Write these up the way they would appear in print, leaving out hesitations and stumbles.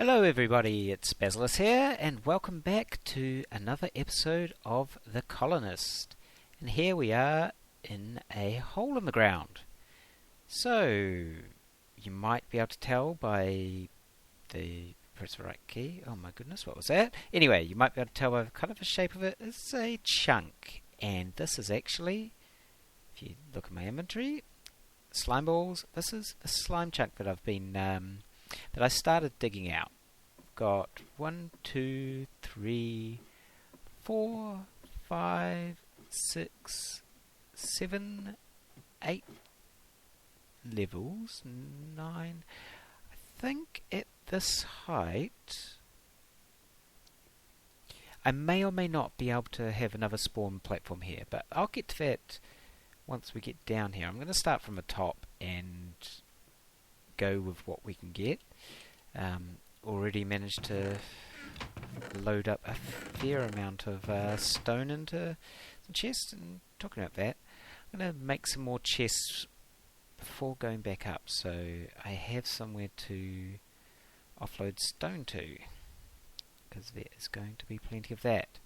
Hello everybody, it's Basilis here, and welcome back to another episode of The Colonist. And here we are in a hole in the ground. So, you might be able to tell by the... press the right key. Oh my goodness, what was that? Anyway, you might be able to tell by kind of the shape of it. It's a chunk. And this is actually, if you look at my inventory, slime balls. This is a slime chunk that I've been... that I started digging out. Got 1, 2, 3, 4, 5, 6, 7, 8 levels, 9. I think at this height I may or may not be able to have another spawn platform here, but I'll get to that once we get down here. I'm going to start from the top and go with what we can get. Already managed to load up a fair amount of stone into some chests, and talking about that, I'm going to make some more chests before going back up, so I have somewhere to offload stone to, because there is going to be plenty of that.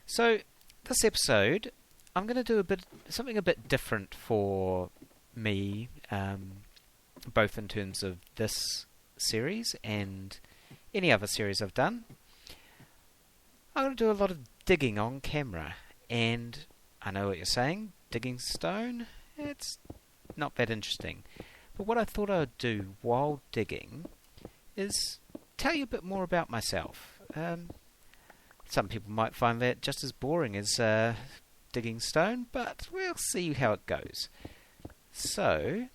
So this episode I'm going to do something a bit different for me, both in terms of this series and any other series I've done. I'm going to do a lot of digging on camera, and I know what you're saying, digging stone, it's not that interesting. But what I thought I would do while digging is tell you a bit more about myself. Some people might find that just as boring as digging stone, but we'll see how it goes. So,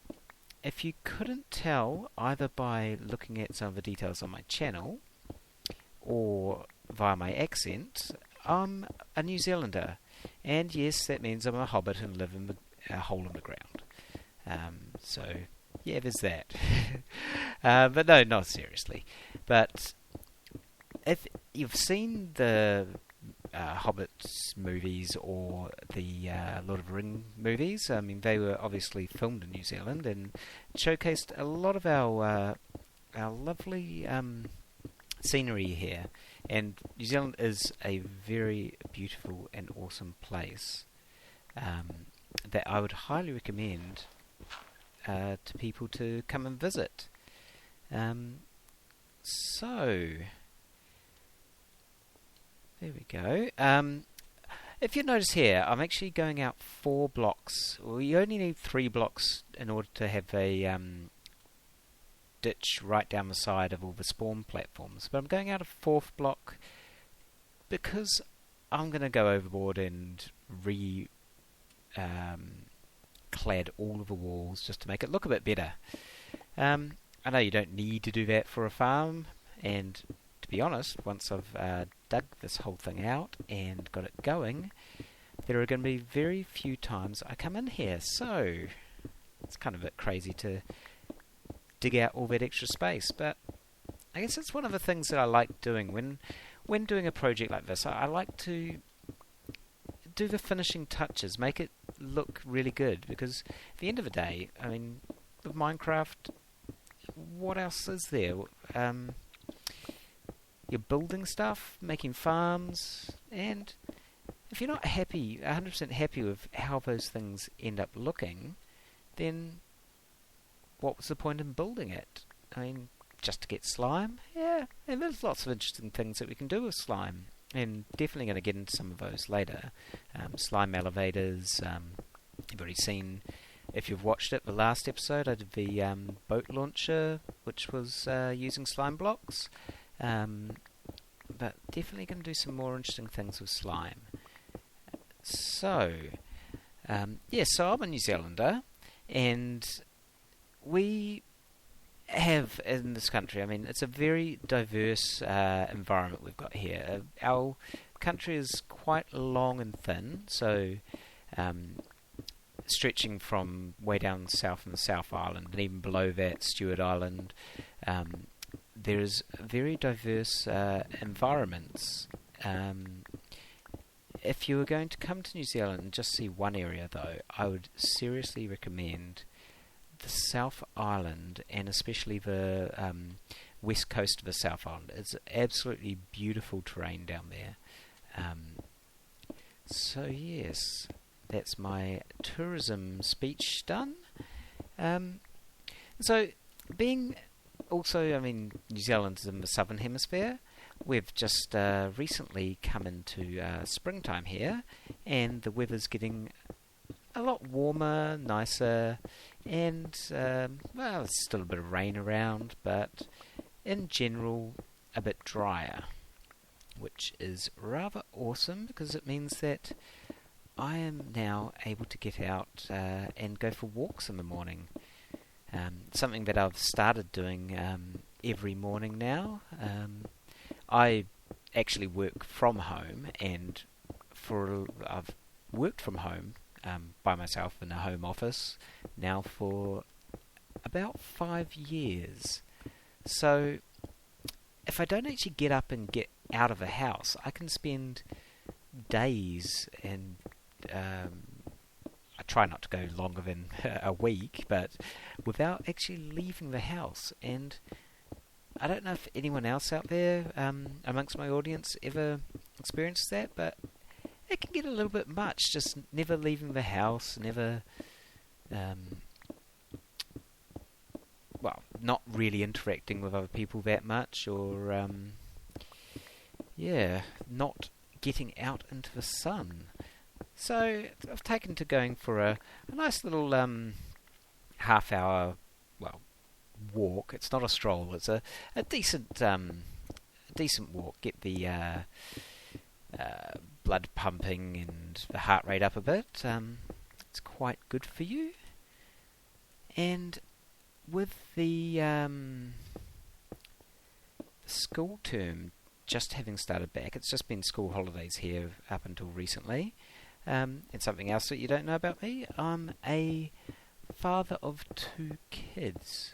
if you couldn't tell either by looking at some of the details on my channel or via my accent, I'm a New Zealander, and yes, that means I'm a hobbit and live in a hole in the ground. So yeah, there's that. But no, not seriously. But if you've seen the Hobbit movies or the Lord of the Rings movies, I mean, they were obviously filmed in New Zealand and showcased a lot of our lovely scenery here. And New Zealand is a very beautiful and awesome place that I would highly recommend to people to come and visit. So there we go. If you notice here, I'm actually going out 4 blocks. Well, you only need 3 blocks in order to have a ditch right down the side of all the spawn platforms. But I'm going out a 4th block because I'm going to go overboard and clad all of the walls just to make it look a bit better. I know you don't need to do that for a farm, and to be honest, once I've dug this whole thing out and got it going, there are going to be very few times I come in here, so it's kind of a bit crazy to dig out all that extra space, but I guess it's one of the things that I like doing when doing a project like this. I like to do the finishing touches, make it look really good, because at the end of the day, I mean, with Minecraft, what else is there? You're building stuff, making farms, and if you're not happy, 100% happy with how those things end up looking, then what was the point in building it? I mean, just to get slime? Yeah, and there's lots of interesting things that we can do with slime, and definitely going to get into some of those later. Slime elevators, you've already seen, if you've watched it, the last episode I did the boat launcher, which was using slime blocks. But definitely going to do some more interesting things with slime. So, so I'm a New Zealander, and we have in this country, I mean, it's a very diverse environment we've got here. Our country is quite long and thin, so stretching from way down south in the South Island, and even below that, Stewart Island, there's very diverse environments. If you were going to come to New Zealand and just see one area, though, I would seriously recommend the South Island, and especially the west coast of the South Island. It's absolutely beautiful terrain down there. So yes, that's my tourism speech done. So being also, I mean, New Zealand's in the southern hemisphere. We've just recently come into springtime here, and the weather's getting a lot warmer, nicer, and well, there's still a bit of rain around, but in general a bit drier, which is rather awesome because it means that I am now able to get out and go for walks in the morning. Something that I've started doing every morning now. I actually work from home, and I've worked from home by myself in a home office now for about 5 years. So if I don't actually get up and get out of the house, I can spend days, and I try not to go longer than a week, but without actually leaving the house. And I don't know if anyone else out there amongst my audience ever experienced that, but it can get a little bit much, just never leaving the house, never, well, not really interacting with other people that much, or, yeah, not getting out into the sun. So I've taken to going for a nice little half-hour, well, walk. It's not a stroll. It's a decent walk. Get the blood pumping and the heart rate up a bit. It's quite good for you. And with the school term just having started back, it's just been school holidays here up until recently. And something else that you don't know about me, I'm a father of 2 kids.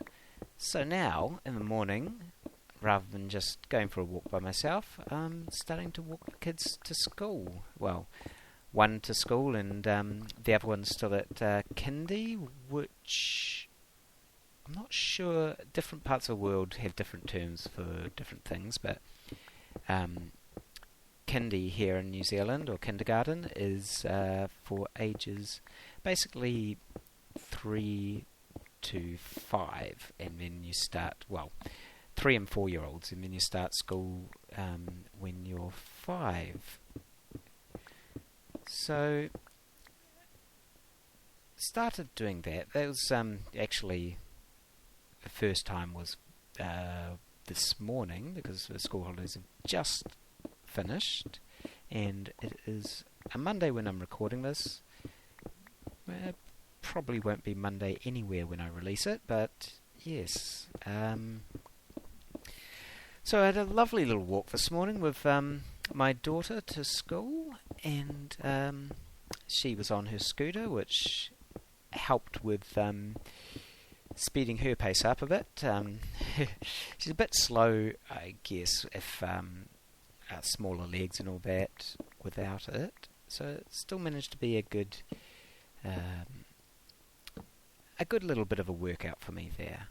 So now, in the morning, rather than just going for a walk by myself, I'm starting to walk the kids to school. Well, one to school, and the other one's still at kindy, which I'm not sure. Different parts of the world have different terms for different things, but kindy here in New Zealand, or kindergarten, is for ages basically 3 to 5, and then you start, well, 3 and 4 year olds, and then you start school when you're 5. So started doing that. That was actually the first time was this morning, because the school holidays have just finished, and it is a Monday when I'm recording this. It probably won't be Monday anywhere when I release it, but yes. So I had a lovely little walk this morning with my daughter to school, and she was on her scooter, which helped with speeding her pace up a bit. She's a bit slow, I guess, if smaller legs and all that without it. So it still managed to be a good little bit of a workout for me there.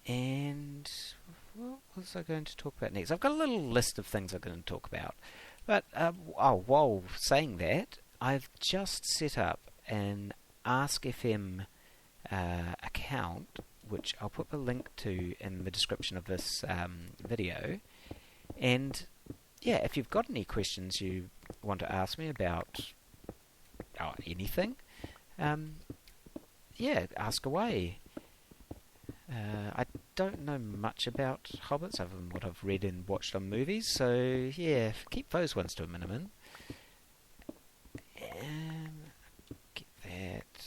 And what was I going to talk about next? I've got a little list of things I'm going to talk about. But while saying that, I've just set up an Ask FM account, which I'll put the link to in the description of this video. And yeah, if you've got any questions you want to ask me about anything, yeah, ask away. I don't know much about hobbits other than what I've read and watched on movies, so yeah, keep those ones to a minimum. Get that.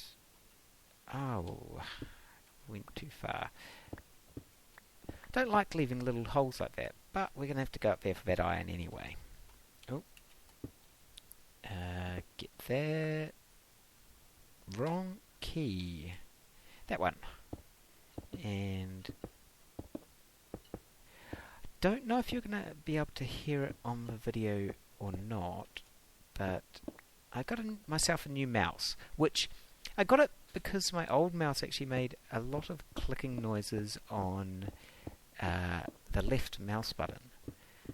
Oh, went too far. Don't like leaving little holes like that, but we're going to have to go up there for that iron anyway. Oh. Get that. Wrong key. That one. And don't know if you're going to be able to hear it on the video or not, but I got myself a new mouse, which I got it because my old mouse actually made a lot of clicking noises on the left mouse button.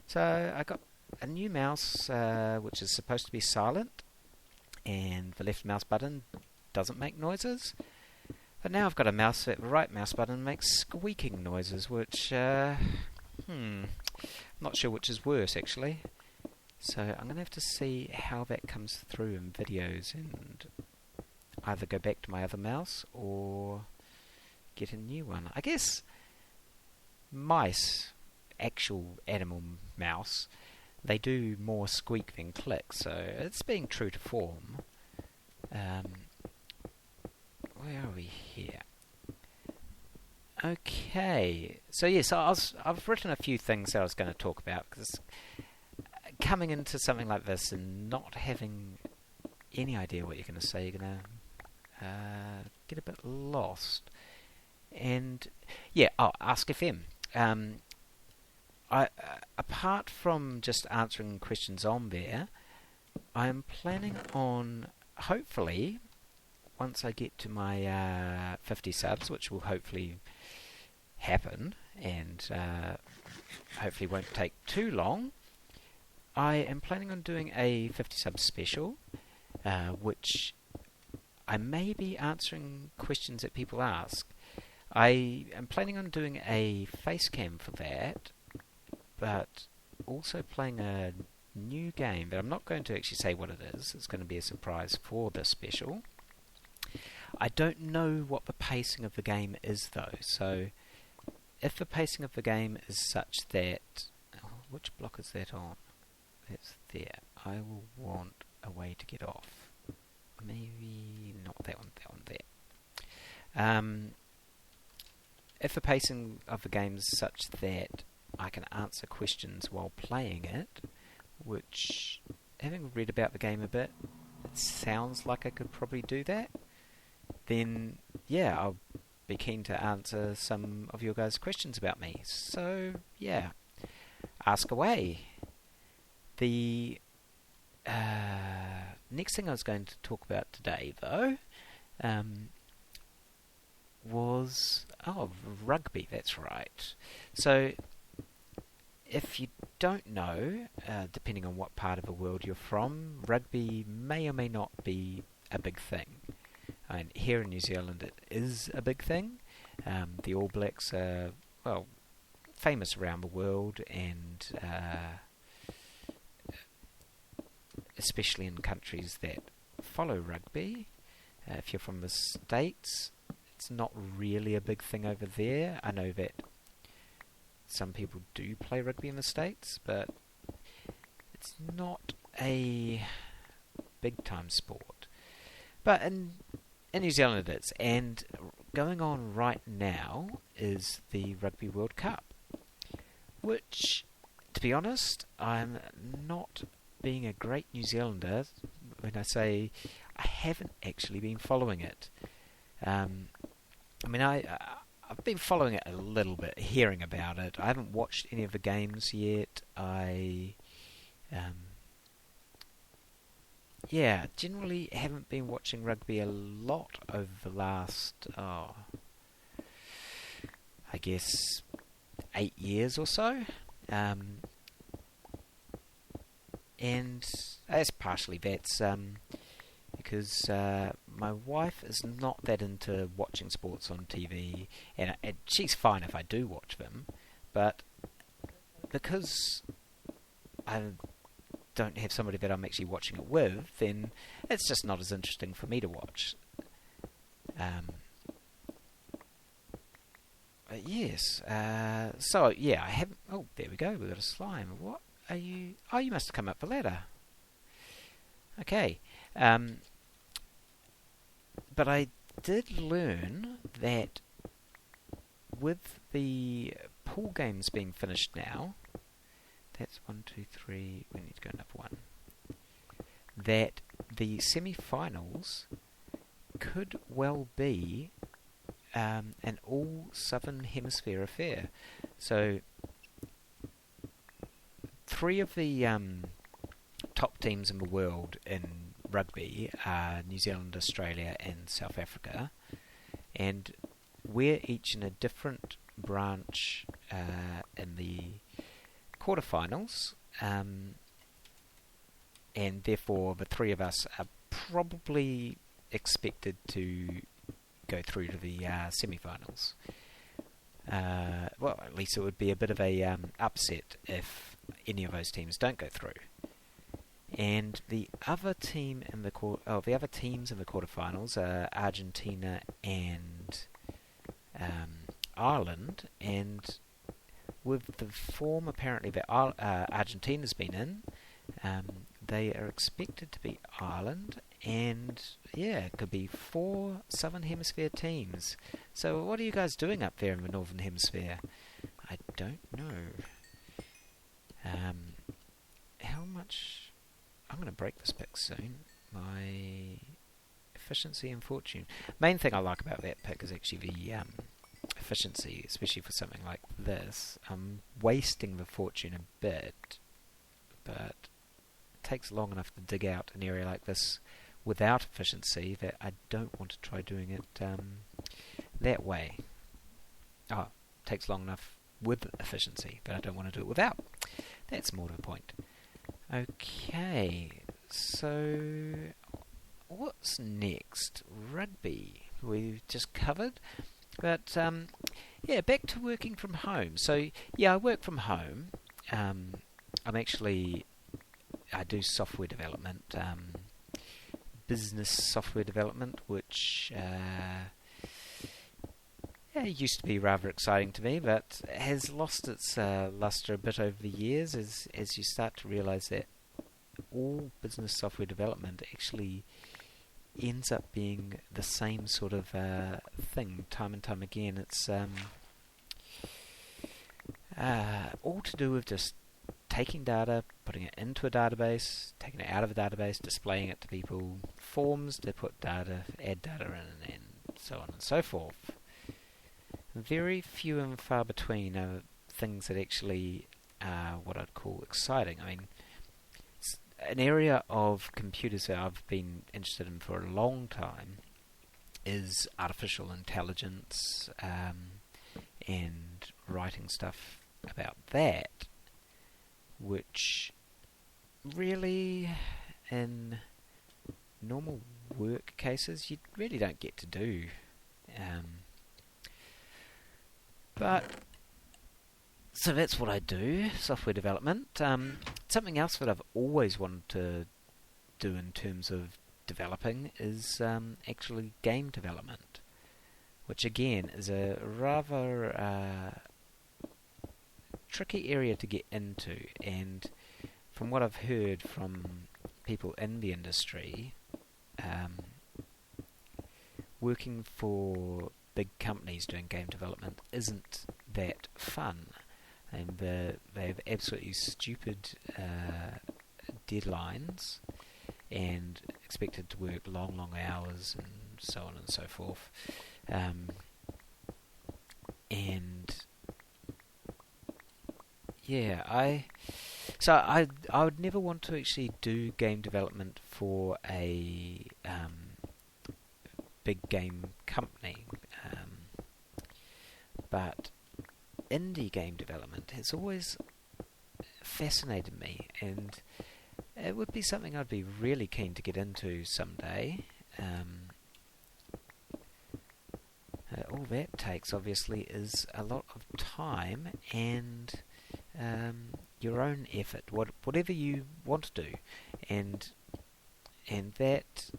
So I got a new mouse which is supposed to be silent, and the left mouse button doesn't make noises. But now I've got a mouse that the right mouse button makes squeaking noises, which I'm not sure which is worse actually. So I'm going to have to see how that comes through in videos and either go back to my other mouse or get a new one. I guess mice, actual animal mouse, they do more squeak than click, so it's being true to form. Where are we here? Okay, so yes, I've written a few things that I was going to talk about, because coming into something like this and not having any idea what you're going to say, you're going to get a bit lost. And yeah, Ask FM. Apart from just answering questions on there, I'm planning on, hopefully, once I get to my 50 subs, which will hopefully happen, and hopefully won't take too long, I am planning on doing a 50 sub special, which I may be answering questions that people ask. I am planning on doing a face cam for that, but also playing a new game, but I'm not going to actually say what it is. It's going to be a surprise for this special. I don't know what the pacing of the game is though, so if the pacing of the game is such that... which block is that on? That's there. I will want a way to get off. Maybe not that one, there. If the pacing of the game is such that I can answer questions while playing it, which, having read about the game a bit, it sounds like I could probably do that, then yeah, I'll be keen to answer some of your guys' questions about me. So yeah, ask away. The next thing I was going to talk about today, though, was rugby. That's right. So if you don't know, depending on what part of the world you're from, rugby may or may not be a big thing. And here in New Zealand it is a big thing. The All Blacks are, well, famous around the world, and especially in countries that follow rugby. If you're from the States, it's not really a big thing over there. I know that some people do play rugby in the States, but it's not a big time sport. But in New Zealand it is, and going on right now is the Rugby World Cup, which, to be honest, I'm not being a great New Zealander when I say I haven't actually been following it. I mean, I've been following it a little bit, hearing about it. I haven't watched any of the games yet. Generally haven't been watching rugby a lot over the last, I guess, 8 years or so. And that's partially that's because my wife is not that into watching sports on TV, and she's fine if I do watch them, but because I don't have somebody that I'm actually watching it with, then it's just not as interesting for me to watch. Yes, so yeah, I haven't... Oh, there we go, we've got a slime. What are you... Oh, you must have come up the ladder. Okay, but I did learn that with the pool games being finished now, that's 1, 2, 3, we need to go another one, that the semi-finals could well be an all Southern Hemisphere affair. So 3 of the top teams in the world in rugby are New Zealand, Australia and South Africa, and we're each in a different branch in the quarterfinals, and therefore the three of us are probably expected to go through to the semi-finals. Well, at least it would be a bit of a upset if any of those teams don't go through. And the other team in the other teams in the quarterfinals are Argentina and Ireland. And with the form apparently that Argentina's been in, they are expected to beat Ireland, and yeah, it could be 4 Southern Hemisphere teams. So what are you guys doing up there in the Northern Hemisphere? I don't know. How much... I'm going to break this pick soon. My efficiency and fortune. Main thing I like about that pick is actually the efficiency, especially for something like this. I'm wasting the fortune a bit, but it takes long enough to dig out an area like this without efficiency that I don't want to try doing it that way. Oh, it takes long enough with efficiency, but I don't want to do it without. That's more to the point. Okay, so what's next? Rugby we've just covered, but yeah, back to working from home. So yeah, I work from home. I do software development, business software development, which used to be rather exciting to me, but has lost its luster a bit over the years as you start to realise that all business software development actually ends up being the same sort of thing time and time again. It's all to do with just taking data, putting it into a database, taking it out of a database, displaying it to people, forms to put data, add data in, and so on and so forth. Very few and far between are things that actually are what I'd call exciting. I mean, it's an area of computers that I've been interested in for a long time is artificial intelligence, and writing stuff about that, which really, in normal work cases, you really don't get to do. But so that's what I do, software development. Something else that I've always wanted to do in terms of developing is actually game development, which again is a rather tricky area to get into. And from what I've heard from people in the industry, working for big companies doing game development isn't that fun, and they have absolutely stupid deadlines and expected to work long hours and so on and so forth. And yeah, I would never want to actually do game development for a big game company, but indie game development has always fascinated me, and it would be something I'd be really keen to get into someday. All that takes, obviously, is a lot of time and your own effort, whatever you want to do, and that,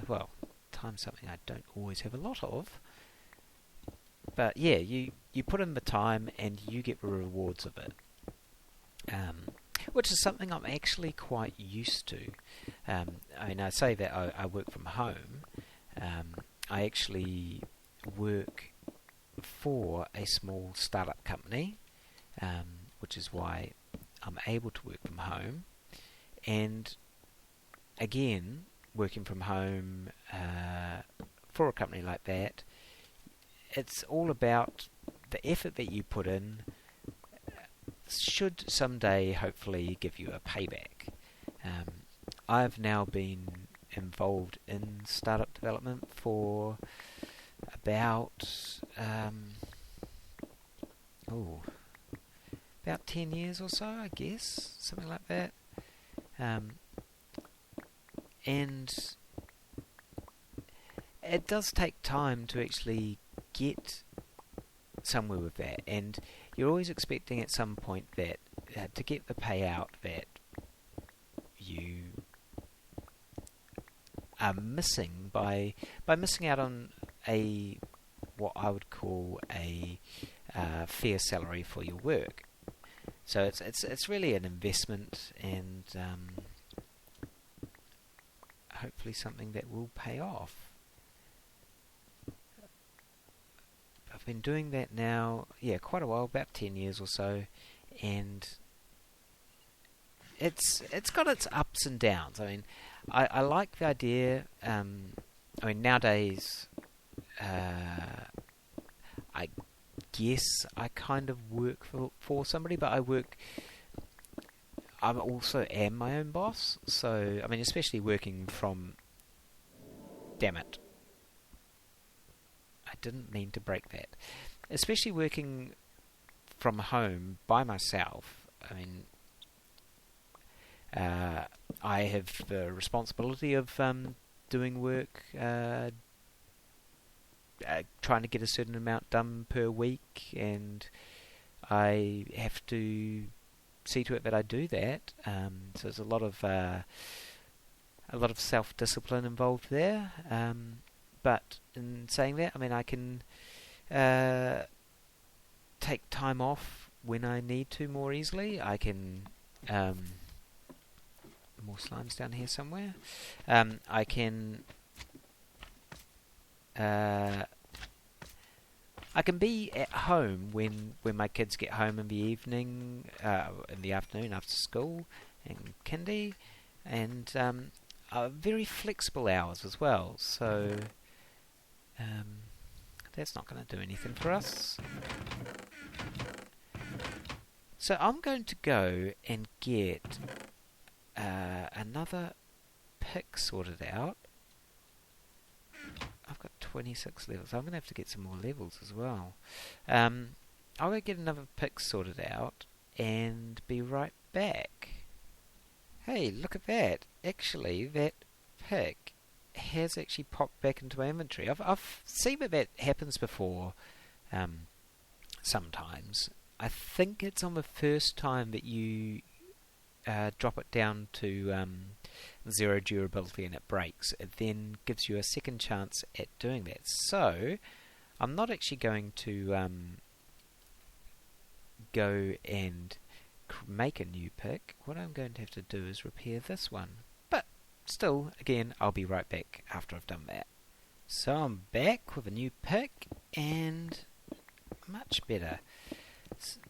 well, time's something I don't always have a lot of. But yeah, you put in the time and you get the rewards of it, which is something I'm actually quite used to. I mean, I say that I work from home. I actually work for a small startup company, which is why I'm able to work from home. And again, working from home for a company like that, it's all about the effort that you put in should someday hopefully give you a payback. I've now been involved in startup development for about about 10 years or so, I guess, something like that. And it does take time to actually get somewhere with that, and you're always expecting at some point that to get the payout that you are missing by missing out on a what I would call a fair salary for your work. So it's really an investment, and hopefully something that will pay off. I've been doing that now, quite a while, about 10 years or so, and it's got its ups and downs. I mean, I like the idea. Nowadays, I guess I kind of work for somebody, but I also am my own boss. So, I mean, especially working from... Damn it. I didn't mean to break that. Especially working from home by myself. I mean, I have the responsibility of doing work, trying to get a certain amount done per week, and I have to see to it that I do that. So there's a lot of self-discipline involved there. But in saying that, I mean, I can take time off when I need to more easily. I can... more slimes down here somewhere. I can be at home when my kids get home in the evening, in the afternoon after school and kindy, and very flexible hours as well. So that's not going to do anything for us. So I'm going to go and get another pick sorted out. I've got 26 levels. I'm going to have to get some more levels as well. I'll go get another pick sorted out and be right back. Hey, look at that. Actually, that pick has actually popped back into my inventory. I've seen that happens before sometimes. I think it's on the first time that you drop it down to 0 durability and it breaks. It then gives you a second chance at doing that. So I'm not actually going to go and make a new pick. What I'm going to have to do is repair this one. But still, again, I'll be right back after I've done that. So I'm back with a new pick, and much better.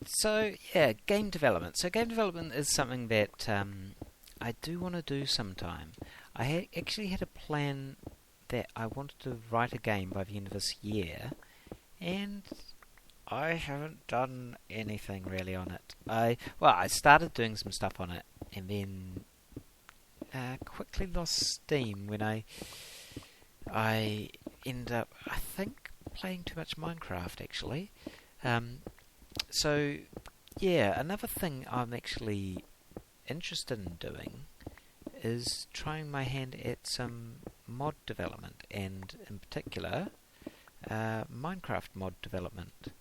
So, yeah, game development. So game development is something that I do want to do sometime. I actually had a plan that I wanted to write a game by the end of this year, and I haven't done anything really on it. I started doing some stuff on it, and then quickly lost steam when I ended up, I think, playing too much Minecraft, actually. So, yeah, another thing I'm actually interested in doing is trying my hand at some mod development, and in particular, Minecraft mod development.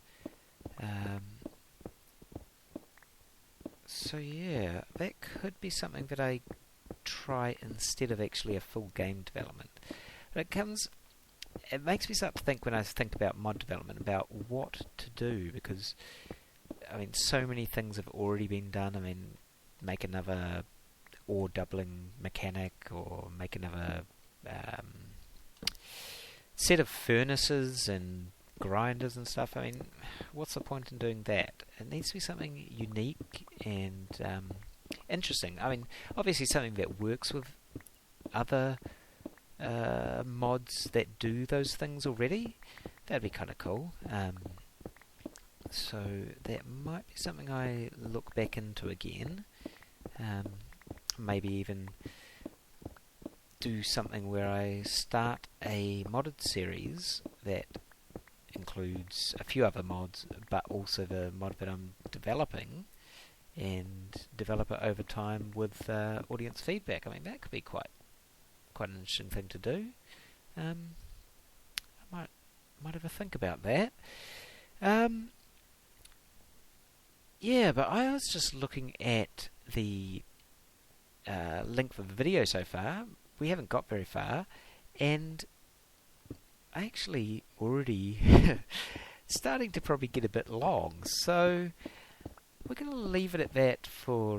So yeah, that could be something that I try instead of actually a full game development. But it makes me start to think, when I think about mod development, about what to do, because I mean, so many things have already been done. I mean, make another ore doubling mechanic, or make another set of furnaces and grinders and stuff. I mean, what's the point in doing that? It needs to be something unique and interesting. I mean, obviously something that works with other mods that do those things already. That'd be kind of cool. So that might be something I look back into again. Maybe even do something where I start a modded series that includes a few other mods, but also the mod that I'm developing, and develop it over time with audience feedback. I mean, that could be quite an interesting thing to do. I might have a think about that. Yeah, but I was just looking at the length of the video so far. We haven't got very far, and I actually already starting to probably get a bit long. So we're going to leave it at that for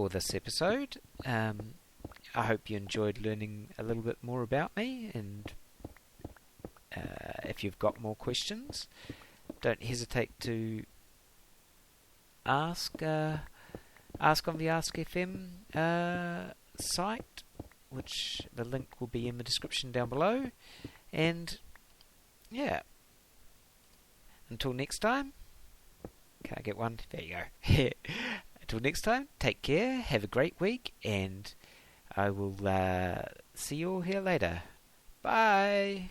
this episode. I hope you enjoyed learning a little bit more about me, and if you've got more questions, don't hesitate to ask on the Ask FM site, which the link will be in the description down below. And yeah, until next time, can I get one? There you go. Until next time, take care, have a great week, and I will see you all here later. Bye!